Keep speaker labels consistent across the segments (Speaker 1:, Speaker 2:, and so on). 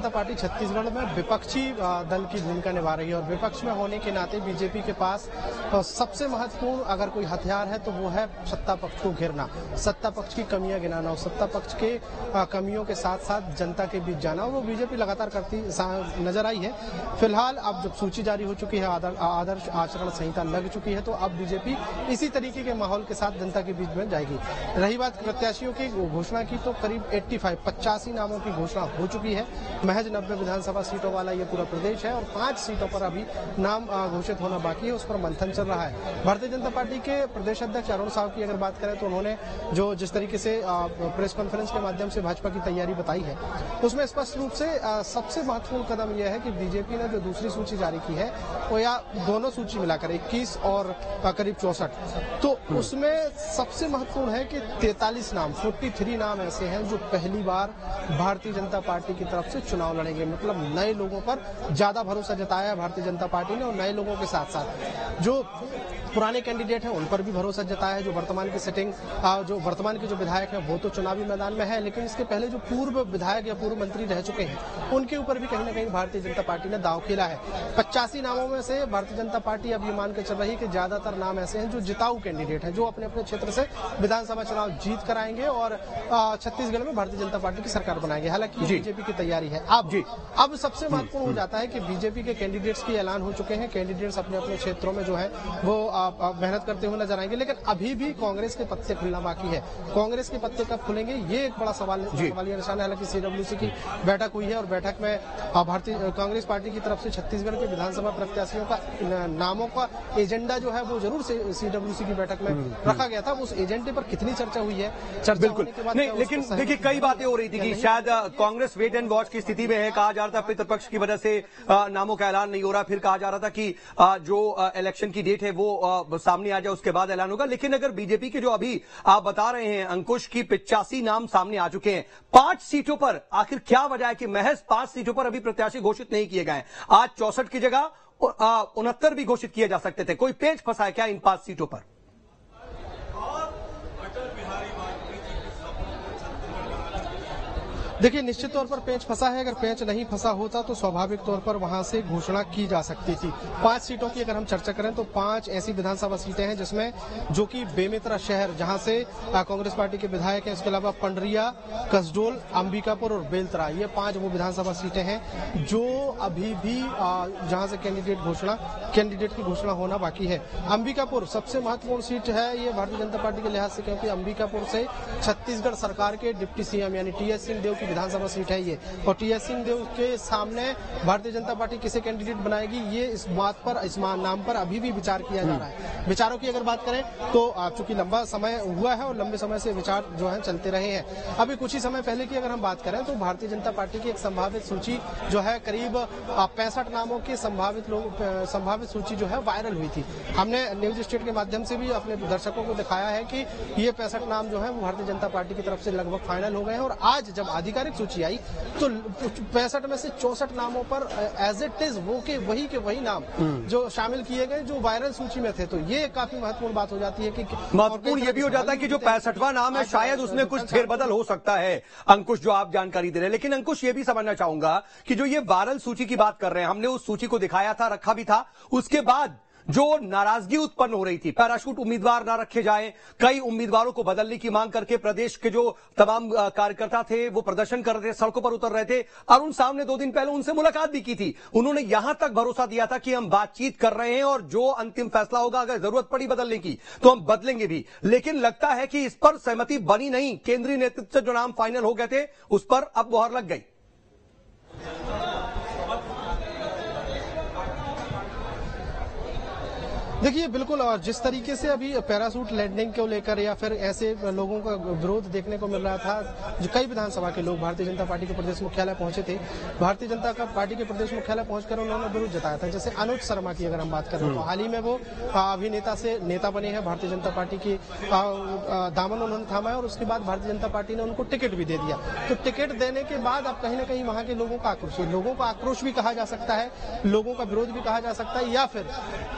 Speaker 1: जनता party Chhattisgarh में विपक्षी दल की भूमिका निभा रही है और विपक्ष में होने के नाते बीजेपी के पास सबसे महत्वपूर्ण अगर कोई हथियार है तो वो है सत्ता पक्ष को घेरना, सत्ता पक्ष की कमियां गिनाना और सत्ता पक्ष के कमियों के साथ साथ जनता के बीच जाना, और वो बीजेपी लगातार करती नजर आई है। फिलहाल अब जब सूची जारी हो चुकी है, आदर्श आचरण संहिता लग चुकी है, तो अब बीजेपी इसी तरीके के माहौल के साथ जनता के बीच में जाएगी। रही बात प्रत्याशियों की घोषणा की, तो करीब 85 नामों की घोषणा हो चुकी है। महज 90 विधानसभा सीटों वाला ये पूरा प्रदेश है और 5 सीटों पर अभी नाम घोषित होना बाकी है, उस पर मंथन चल रहा है। भारतीय जनता पार्टी के प्रदेश अध्यक्ष अरुण साव की अगर बात करें तो उन्होंने जो जिस तरीके से प्रेस कॉन्फ्रेंस के माध्यम से भाजपा की तैयारी बताई है, उसमें स्पष्ट रूप से सबसे महत्वपूर्ण कदम यह है कि बीजेपी ने जो दूसरी सूची जारी की है वो या दोनों सूची मिलाकर 21 और करीब 64, तो उसमें सबसे महत्वपूर्ण है कि 43 नाम ऐसे हैं जो पहली बार भारतीय जनता पार्टी की तरफ से चुनाव लड़ेंगे। मतलब नए लोगों पर ज्यादा भरोसा जताया है भारतीय जनता पार्टी ने और नए लोगों के साथ साथ जो पुराने कैंडिडेट हैं उन पर भी भरोसा जताया है। जो वर्तमान के जो विधायक हैं वो तो चुनावी मैदान में है, लेकिन इसके पहले जो पूर्व विधायक या पूर्व मंत्री रह चुके हैं उनके ऊपर भी कहीं ना कहीं भारतीय जनता पार्टी ने दांव खेला है। 85 नामों में से भारतीय जनता पार्टी अब ये मान के चल रही है कि ज्यादातर नाम ऐसे हैं जो जिताऊ कैंडिडेट हैं, जो अपने अपने क्षेत्र से विधानसभा चुनाव जीत कर आएंगे और छत्तीसगढ़ में भारतीय जनता पार्टी की सरकार बनाएंगे। हालांकि बीजेपी की तैयारी है। अब सबसे महत्वपूर्ण हो जाता है कि बीजेपी के कैंडिडेट्स की ऐलान हो चुके हैं। कैंडिडेट्स अपने अपने क्षेत्रों में जो है वो मेहनत करते हुए नजर आएंगे, लेकिन अभी भी कांग्रेस के पत्ते खुलना बाकी है। कांग्रेस के पत्ते कब खुलेंगे ये एक बड़ा सवालिया निशान है। हालांकि सीडब्ल्यूसी की बैठक हुई है और बैठक में भारतीय कांग्रेस पार्टी की तरफ से छत्तीसगढ़ के विधानसभा प्रत्याशियों का नामों का एजेंडा जो है वो जरूर से सीडब्ल्यूसी की बैठक में रखा गया था। उस एजेंडे पर कितनी चर्चा हुई है, चर्चा होने के बाद नहीं,
Speaker 2: लेकिन देखिए कई बातें हो रही थी कि शायद कांग्रेस वेट एंड वॉच की स्थिति में है। कहा जा रहा था पितृपक्ष की वजह से नामों का ऐलान नहीं हो रहा, फिर कहा जा रहा था कि जो इलेक्शन की डेट है वो सामने आ जाए उसके बाद ऐलान होगा। लेकिन अगर बीजेपी के जो अभी आप बता रहे हैं अंकुश की 85 नाम सामने आ चुके हैं 5 सीटों पर, आखिर क्या वजह है कि महज 5 सीटों पर अभी प्रत्याशी घोषित नहीं किए गए? आज 64 की जगह 69 भी घोषित किए जा सकते थे। कोई पेच फंसा है क्या इन 5 सीटों पर?
Speaker 1: देखिए निश्चित तौर पर पेंच फंसा है। अगर पेंच नहीं फंसा होता तो स्वाभाविक तौर पर वहां से घोषणा की जा सकती थी। 5 सीटों की अगर हम चर्चा करें तो 5 ऐसी विधानसभा सीटें हैं जिसमें जो कि बेमेतरा शहर जहां से कांग्रेस पार्टी के विधायक हैं, इसके अलावा पंडरिया, कसडोल, अंबिकापुर और बेलतरा, ये 5 वो विधानसभा सीटें हैं जो अभी भी जहां से कैंडिडेट की घोषणा होना बाकी है। अंबिकापुर सबसे महत्वपूर्ण सीट है ये भारतीय जनता पार्टी के लिहाज से, क्योंकि अंबिकापुर से छत्तीसगढ़ सरकार के डिप्टी सीएम यानी टीएस सिंहदेव की विधानसभा सीट है ये, और टीएस सिंहदेव के सामने भारतीय जनता पार्टी किसे कैंडिडेट बनाएगी ये इस बात पर, इस नाम पर अभी भी विचार किया जा रहा है। विचारों की अगर बात करें तो चूंकि लंबा समय हुआ है और लंबे समय से विचार जो है चलते रहे हैं। अभी कुछ ही समय पहले की अगर हम बात करें तो भारतीय जनता पार्टी की एक संभावित सूची जो है करीब 65 नामों की संभावित सूची जो है वायरल हुई थी। हमने न्यूज स्टेट के माध्यम से भी अपने दर्शकों को दिखाया है कि ये 65 नाम जो है वो भारतीय जनता पार्टी की तरफ से लगभग फाइनल हो गए हैं और आज जब आधिकारिक सूची आई तो 65 में से 64 नामों पर एज इट इज वही के वही नाम जो शामिल किए गए जो वायरल सूची में थे। तो ये काफी महत्वपूर्ण बात हो जाती है कि
Speaker 2: महत्वपूर्ण ये भी हो जाता है कि जो 65वां नाम है शायद उसमें कुछ फेरबदल हो सकता है। अंकुश जो आप जानकारी दे रहे हैं, लेकिन अंकुश ये भी समझना चाहूंगा कि जो ये वायरल सूची की बात कर रहे हैं, हमने उस सूची को दिखाया था, रखा भी था, उसके बाद जो नाराजगी उत्पन्न हो रही थी, पैराशूट उम्मीदवार ना रखे जाएं, कई उम्मीदवारों को बदलने की मांग करके प्रदेश के जो तमाम कार्यकर्ता थे वो प्रदर्शन कर रहे थे, सड़कों पर उतर रहे थे। अरुण साव ने 2 दिन पहले उनसे मुलाकात भी की थी। उन्होंने यहां तक भरोसा दिया था कि हम बातचीत कर रहे हैं और जो अंतिम फैसला होगा, अगर जरूरत पड़ी बदलने की तो हम बदलेंगे भी। लेकिन लगता है कि इस पर सहमति बनी नहीं। केंद्रीय नेतृत्व से जो नाम फाइनल हो गए थे उस पर अब मुहर लग गई।
Speaker 1: देखिए बिल्कुल, और जिस तरीके से अभी पैरासूट लैंडिंग को लेकर या फिर ऐसे लोगों का विरोध देखने को मिल रहा था, जो कई विधानसभा के लोग भारतीय जनता पार्टी के प्रदेश मुख्यालय पहुंचे थे, भारतीय जनता पार्टी के प्रदेश मुख्यालय पहुंचकर उन्होंने विरोध जताया था। जैसे अनुज शर्मा की अगर हम बात करें तो हाल ही में वो अभिनेता से नेता बने हैं, भारतीय जनता पार्टी की दामन उन्होंने थामा है और उसके बाद भारतीय जनता पार्टी ने उनको टिकट भी दे दिया। तो टिकट देने के बाद अब कहीं ना कहीं वहां के लोगों का आक्रोश भी कहा जा सकता है, लोगों का विरोध भी कहा जा सकता है, या फिर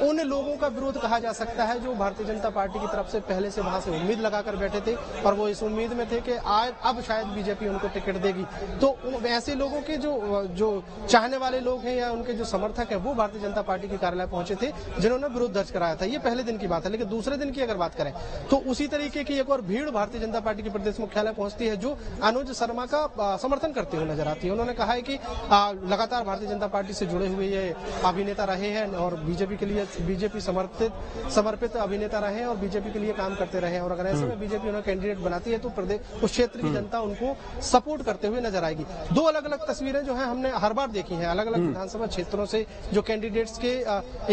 Speaker 1: उन लोगों का विरोध कहा जा सकता है जो भारतीय जनता पार्टी की तरफ से पहले से वहां से उम्मीद लगाकर बैठे थे और वो इस उम्मीद में थे कि अब शायद बीजेपी उनको टिकट देगी। तो ऐसे लोगों के जो चाहने वाले लोग हैं या उनके जो समर्थक है वो भारतीय जनता पार्टी के कार्यालय पहुंचे थे जिन्होंने विरोध दर्ज कराया था। ये पहले दिन की बात है। लेकिन दूसरे दिन की अगर बात करें तो उसी तरीके की एक और भीड़ भारतीय जनता पार्टी के प्रदेश मुख्यालय पहुंचती है जो अनुज शर्मा का समर्थन करते हुए नजर आती है। उन्होंने कहा है कि लगातार भारतीय जनता पार्टी से जुड़े हुए ये अभिनेता रहे हैं और बीजेपी के लिए बीजेपी समर्पित अभिनेता रहे हैं और बीजेपी के लिए काम करते रहे हैं और अगर ऐसे में बीजेपी उन्हें कैंडिडेट बनाती है तो प्रदेश उस क्षेत्र की जनता उनको सपोर्ट करते हुए नजर आएगी। दो अलग अलग तस्वीरें जो है हमने हर बार देखी हैं। अलग अलग विधानसभा क्षेत्रों से जो कैंडिडेट्स के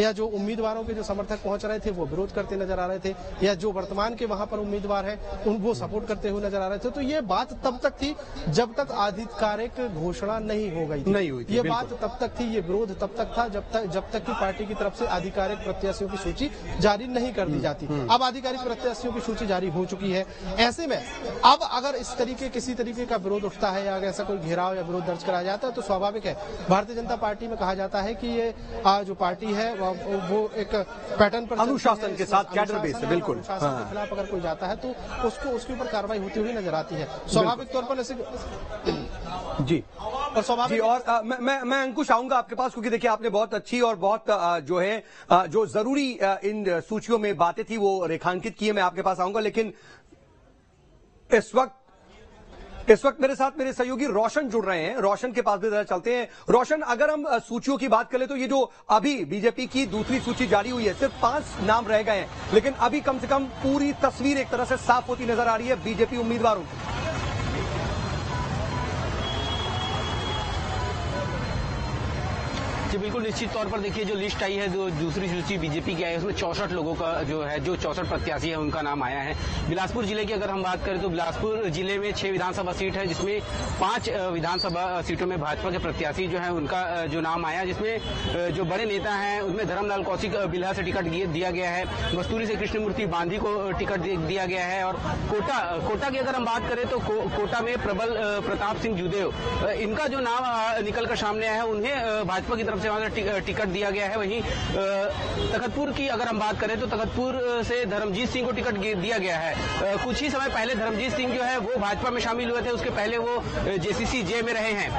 Speaker 1: या जो उम्मीदवारों के जो समर्थक पहुंच रहे थे वो विरोध करते नजर आ रहे थे या जो वर्तमान के वहां पर उम्मीदवार हैं वो सपोर्ट करते हुए नजर आ रहे थे। तो ये बात तब तक थी जब तक आधिकारिक घोषणा नहीं हो गई थी। ये बात तब तक थी, ये विरोध तब तक था जब तक की पार्टी की तरफ से आधिकारिक प्रत्याशियों की सूची जारी नहीं कर दी जाती। अब आधिकारिक प्रत्याशियों की सूची जारी हो चुकी है। ऐसे में अब अगर किसी तरीके का विरोध उठता है या ऐसा कोई घेराव या विरोध दर्ज कराया जाता है तो स्वाभाविक है भारतीय जनता पार्टी में कहा जाता है कि ये जो पार्टी है वो एक पैटर्न पर
Speaker 2: अनुशासन के साथ कैडर बेस है। बिल्कुल
Speaker 1: अनुशासन के खिलाफ अगर कोई जाता है तो उसके ऊपर कार्रवाई होती हुई नजर आती है स्वाभाविक तौर पर। ऐसे
Speaker 2: जी
Speaker 1: और स्वाभाविक
Speaker 2: जी। और मैं अंकुश आऊंगा आपके पास क्योंकि देखिए आपने बहुत अच्छी और बहुत जो है जो जरूरी इन सूचियों में बातें थी वो रेखांकित की है। मैं आपके पास आऊंगा लेकिन इस वक्त मेरे साथ मेरे सहयोगी रोशन जुड़ रहे हैं। रोशन के पास भी जरा चलते हैं। रोशन, अगर हम सूचियों की बात करें तो ये जो अभी बीजेपी की दूसरी सूची जारी हुई है सिर्फ 5 नाम रह गए हैं लेकिन अभी कम से कम पूरी तस्वीर एक तरह से साफ होती नजर आ रही है बीजेपी उम्मीदवारों की।
Speaker 3: जी बिल्कुल, निश्चित तौर पर देखिए जो लिस्ट आई है जो दूसरी सूची बीजेपी की आई है उसमें 64 लोगों का जो 64 प्रत्याशी है उनका नाम आया है। बिलासपुर जिले की अगर हम बात करें तो बिलासपुर जिले में 6 विधानसभा सीट है जिसमें 5 विधानसभा सीटों में भाजपा के प्रत्याशी जो है उनका जो नाम आया, जिसमें जो बड़े नेता हैं उनमें धर्मलाल कौशिक बिल्हा से टिकट दिया गया है, मस्तूरी से कृष्णमूर्ति बांधी को टिकट दिया गया है और कोटा की अगर हम बात करें तो कोटा में प्रबल प्रताप सिंह जूदेव इनका जो नाम निकलकर सामने आया है उन्हें भाजपा की तरफ से वहां टिकट दिया गया है। वहीं तखतपुर की अगर हम बात करें तो तखतपुर से धर्मजीत सिंह को टिकट दिया गया है। कुछ ही समय पहले धर्मजीत सिंह जो है वो भाजपा में शामिल हुए थे, उसके पहले वो जेसीसी जे में रहे हैं।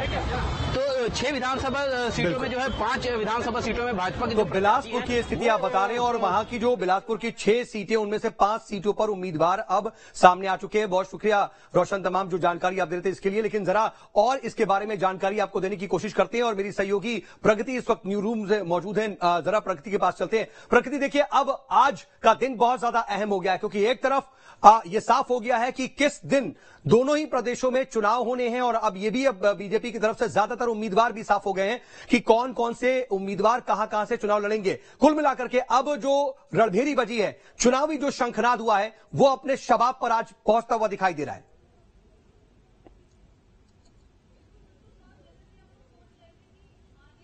Speaker 3: तो 6 विधानसभा सीटों में जो है 5 विधानसभा सीटों में भाजपा की।
Speaker 2: तो बिलासपुर की स्थिति आप बता रहे हैं और वहां की जो बिलासपुर की 6 सीटें उनमें से 5 सीटों पर उम्मीदवार अब सामने आ चुके हैं। बहुत शुक्रिया रोशन तमाम जो जानकारी आप दे रहे थे इसके लिए। लेकिन जरा और इसके बारे में जानकारी आपको देने की कोशिश करते हैं और मेरी सहयोगी प्रगति इस वक्त न्यू रूम से मौजूद हैं। जरा प्रगति के पास चलते हैं। प्रगति, देखिए अब आज का दिन बहुत ज्यादा अहम हो गया है क्योंकि एक तरफ यह साफ हो गया है कि किस दिन दोनों ही प्रदेशों में चुनाव होने हैं और अब ये भी अब बीजेपी की तरफ से ज्यादातर उम्मीदवार भी साफ हो गए हैं कि कौन कौन से उम्मीदवार कहां से चुनाव लड़ेंगे। कुल मिलाकर के अब जो रणभेरी बजी है, चुनावी जो शंखनाद हुआ है वो अपने शबाब पर आज पहुंचता हुआ दिखाई दे रहा है।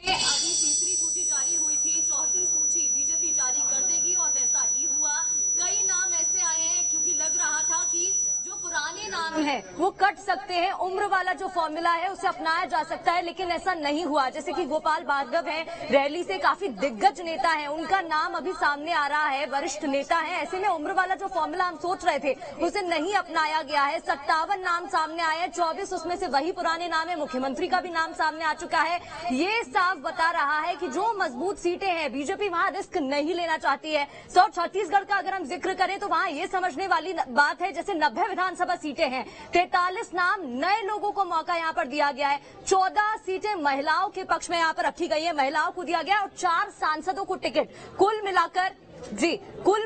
Speaker 4: अभी तीसरी सूची जारी हुई थी, चौथी सूची बीजेपी जारी कर देगी और वैसा ही हुआ। कई नाम ऐसे आए हैं क्योंकि लग रहा था कि जो पुराने नाम हैं वो कट सकते हैं, उम्र वाला जो फॉर्मूला है उसे अपनाया जा सकता है, लेकिन ऐसा नहीं हुआ। जैसे कि गोपाल भार्गव हैं, रैली से काफी दिग्गज नेता हैं, उनका नाम अभी सामने आ रहा है, वरिष्ठ नेता है। ऐसे में उम्र वाला जो फॉर्मूला हम सोच रहे थे उसे नहीं अपनाया गया है। 57 नाम सामने आए हैं, 24 उसमें से वही पुराने नाम है, मुख्यमंत्री का भी नाम सामने आ चुका है। ये साफ बता रहा है कि जो मजबूत सीटें हैं बीजेपी वहां रिस्क नहीं लेना चाहती है। साउथ छत्तीसगढ़ का अगर हम जिक्र करें तो वहां ये समझने वाली बात है जैसे 90 विधानसभा सीटें हैं, 43 नाम नए लोगों को मौका यहां पर दिया गया है, 14 सीटें महिलाओं के पक्ष में यहां पर रखी गई है, महिलाओं को दिया गया और 4 सांसदों को टिकट। कुल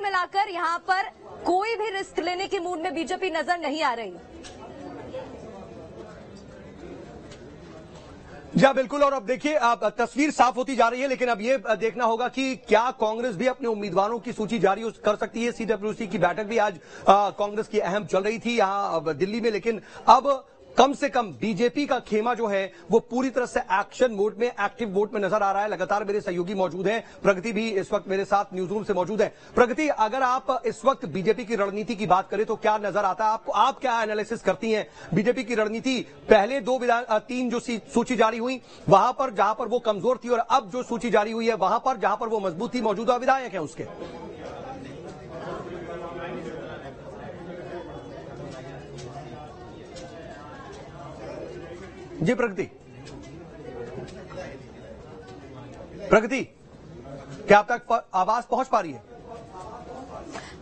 Speaker 4: मिलाकर यहां पर कोई भी रिस्क लेने के मूड में बीजेपी नजर नहीं आ रही।
Speaker 2: जी बिल्कुल। और अब देखिए तस्वीर साफ होती जा रही है लेकिन अब ये देखना होगा कि क्या कांग्रेस भी अपने उम्मीदवारों की सूची जारी कर सकती है। सीडब्ल्यूसी की बैठक भी आज कांग्रेस की अहम चल रही थी यहां दिल्ली में, लेकिन अब कम से कम बीजेपी का खेमा जो है वो पूरी तरह से एक्शन मोड में, एक्टिव मोड में नजर आ रहा है। लगातार मेरे सहयोगी मौजूद हैं, प्रगति भी इस वक्त मेरे साथ न्यूज रूम से मौजूद है। प्रगति, अगर आप इस वक्त बीजेपी की रणनीति की बात करें तो क्या नजर आता है आपको? आप क्या एनालिसिस करती हैं बीजेपी की रणनीति? पहले 3 जो सूची जारी हुई वहां पर जहां पर वो कमजोर थी, और अब जो सूची जारी हुई है वहां पर जहां पर वो मजबूत थी, मौजूदा विधायक है उसके। जी प्रगति, क्या आप तक आवाज पहुंच पा रही है?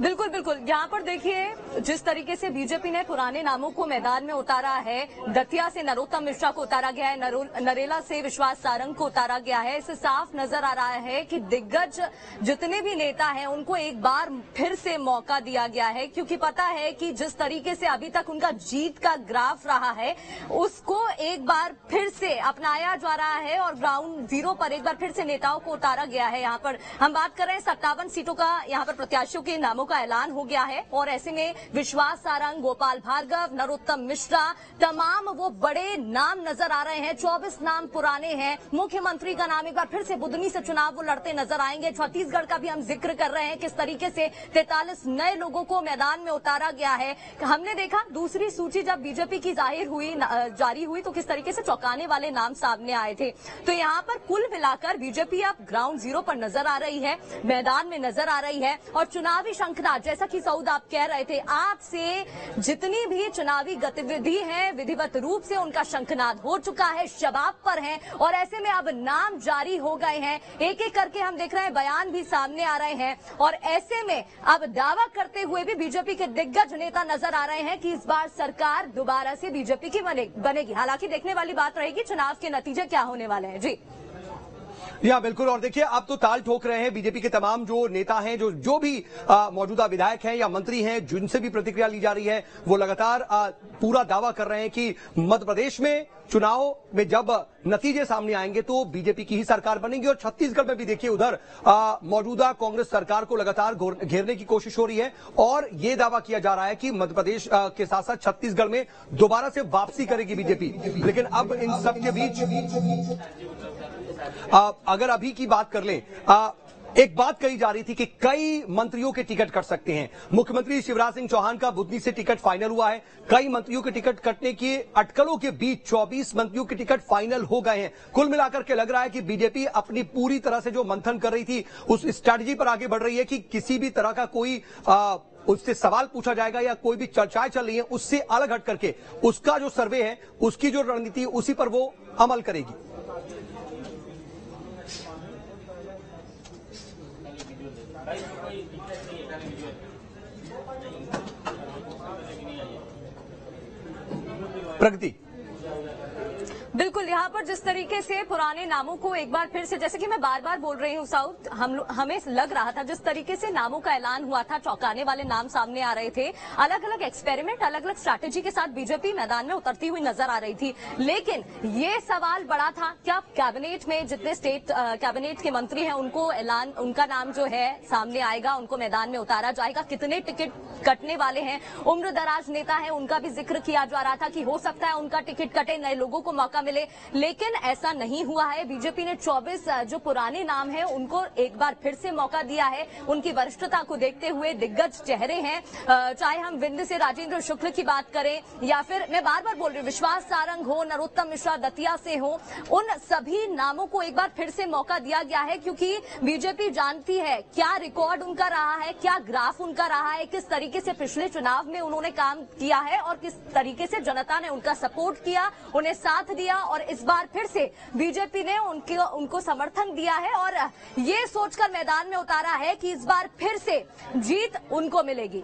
Speaker 4: बिल्कुल बिल्कुल, यहाँ पर देखिए जिस तरीके से बीजेपी ने पुराने नामों को मैदान में उतारा है, दतिया से नरोत्तम मिश्रा को उतारा गया है, नरेला से विश्वास सारंग को उतारा गया है, इससे साफ नजर आ रहा है कि दिग्गज जितने भी नेता हैं उनको एक बार फिर से मौका दिया गया है, क्योंकि पता है कि जिस तरीके से अभी तक उनका जीत का ग्राफ रहा है उसको एक बार फिर से अपनाया जा रहा है और ग्राउंड जीरो पर एक बार फिर से नेताओं को उतारा गया है। यहाँ पर हम बात कर रहे हैं 57 सीटों का, यहाँ पर प्रत्याशियों के नामों का ऐलान हो गया है, और ऐसे में विश्वास सारंग, गोपाल भार्गव, नरोत्तम मिश्रा, तमाम वो बड़े नाम नजर आ रहे हैं। 24 नाम पुराने हैं। मुख्यमंत्री का नाम एक बार फिर से बुधनी से चुनाव वो लड़ते नजर आएंगे। छत्तीसगढ़ का भी हम जिक्र कर रहे हैं, किस तरीके से 43 नए लोगों को मैदान में उतारा गया है। हमने देखा दूसरी सूची जब बीजेपी की जारी हुई तो किस तरीके से चौंकाने वाले नाम सामने आए थे। तो यहाँ पर कुल मिलाकर बीजेपी अब ग्राउंड जीरो पर नजर आ रही है, मैदान में नजर आ रही है, और चुनावी शंखनाद, जैसा कि सऊद आप कह रहे थे, आपसे जितनी भी चुनावी गतिविधि है विधिवत रूप से उनका शंखनाद हो चुका है, शबाब पर है, और ऐसे में अब नाम जारी हो गए हैं। एक एक करके हम देख रहे हैं बयान भी सामने आ रहे हैं, और ऐसे में अब दावा करते हुए भी बीजेपी के दिग्गज नेता नजर आ रहे हैं कि इस बार सरकार दोबारा से बीजेपी की बनेगी। हालांकि देखने वाली बात रहेगी चुनाव के नतीजे क्या होने वाले हैं। जी
Speaker 2: या बिल्कुल, और देखिए अब तो ताल ठोक रहे हैं बीजेपी के तमाम जो नेता हैं, जो भी मौजूदा विधायक हैं या मंत्री हैं, जिनसे भी प्रतिक्रिया ली जा रही है, वो लगातार पूरा दावा कर रहे हैं कि मध्य प्रदेश में चुनाव में जब नतीजे सामने आएंगे तो बीजेपी की ही सरकार बनेगी। और छत्तीसगढ़ में भी देखिए उधर मौजूदा कांग्रेस सरकार को लगातार घेरने की कोशिश हो रही है, और ये दावा किया जा रहा है कि मध्य प्रदेश के साथ साथ छत्तीसगढ़ में दोबारा से वापसी करेगी बीजेपी। लेकिन अब इन सब के बीच अगर अभी की बात कर लें, एक बात कही जा रही थी कि कई मंत्रियों के टिकट कट सकते हैं। मुख्यमंत्री शिवराज सिंह चौहान का बुधनी से टिकट फाइनल हुआ है। कई मंत्रियों के टिकट कटने की अटकलों के बीच 24 मंत्रियों के टिकट फाइनल हो गए हैं। कुल मिलाकर के लग रहा है कि बीजेपी अपनी पूरी तरह से जो मंथन कर रही थी उस स्ट्रैटेजी पर आगे बढ़ रही है कि किसी भी तरह का कोई उससे सवाल पूछा जाएगा या कोई भी चर्चाएं चल रही है उससे अलग हट करके उसका जो सर्वे है, उसकी जो रणनीति, उसी पर वो अमल करेगी। प्रगति,
Speaker 4: बिल्कुल, यहाँ पर जिस तरीके से पुराने नामों को एक बार फिर से, जैसे कि मैं बार बार बोल रही हूँ साउथ, हमें लग रहा था जिस तरीके से नामों का ऐलान हुआ था, चौंकाने वाले नाम सामने आ रहे थे, अलग अलग एक्सपेरिमेंट, अलग अलग स्ट्रैटेजी के साथ बीजेपी मैदान में उतरती हुई नजर आ रही थी। लेकिन ये सवाल बड़ा था, क्या कैबिनेट में जितने स्टेट कैबिनेट के मंत्री हैं उनका नाम जो है सामने आएगा, उनको मैदान में उतारा जाएगा, कितने टिकट कटने वाले हैं। उम्र दराज नेता है, उनका भी जिक्र किया जा रहा था कि हो सकता है उनका टिकट कटे, नए लोगों को मौका मिले, लेकिन ऐसा नहीं हुआ है। बीजेपी ने 24 जो पुराने नाम हैं उनको एक बार फिर से मौका दिया है। उनकी वरिष्ठता को देखते हुए दिग्गज चेहरे हैं, चाहे हम विंध्य से राजेंद्र शुक्ल की बात करें या फिर मैं बार बार बोल रही हूँ विश्वास सारंग हो, नरोत्तम मिश्रा दतिया से हो, उन सभी नामों को एक बार फिर से मौका दिया गया है, क्योंकि बीजेपी जानती है क्या रिकॉर्ड उनका रहा है, क्या ग्राफ उनका रहा है, किस तरीके से पिछले चुनाव में उन्होंने काम किया है और किस तरीके से जनता ने उनका सपोर्ट किया, उन्हें साथ दिया, और इस बार फिर से बीजेपी ने उनको समर्थन दिया है और ये सोचकर मैदान में उतारा है कि इस बार फिर से जीत उनको मिलेगी।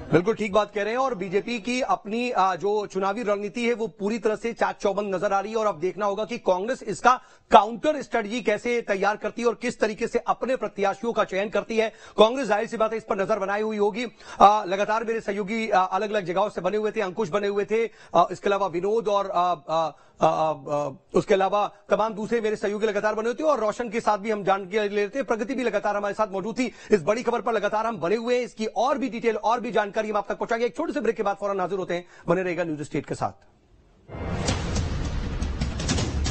Speaker 2: बिल्कुल ठीक बात कह रहे हैं और बीजेपी की अपनी जो चुनावी रणनीति है वो पूरी तरह से चाक चौबंद नजर आ रही है और अब देखना होगा कि कांग्रेस इसका काउंटर स्ट्रेटजी कैसे तैयार करती है और किस तरीके से अपने प्रत्याशियों का चयन करती है। कांग्रेस जाहिर सी बात है इस पर नजर बनाई हुई होगी। लगातार मेरे सहयोगी अलग अलग जगहों से बने हुए थे, अंकुश बने हुए थे, इसके अलावा विनोद और उसके अलावा तमाम दूसरे मेरे सहयोगी लगातार बने हुए थे और रोशन के साथ भी हम जानकारी ले रहे थे। प्रगति भी लगातार हमारे साथ मौजूद थी। इस बड़ी खबर पर लगातार हम बने हुए हैं, इसकी और भी डिटेल और भी जानकारी हम आप तक पहुंचाएंगे। एक छोटे से ब्रेक के बाद फौरन हाजिर होते हैं। बने रहेगा न्यूज स्टेट के साथ।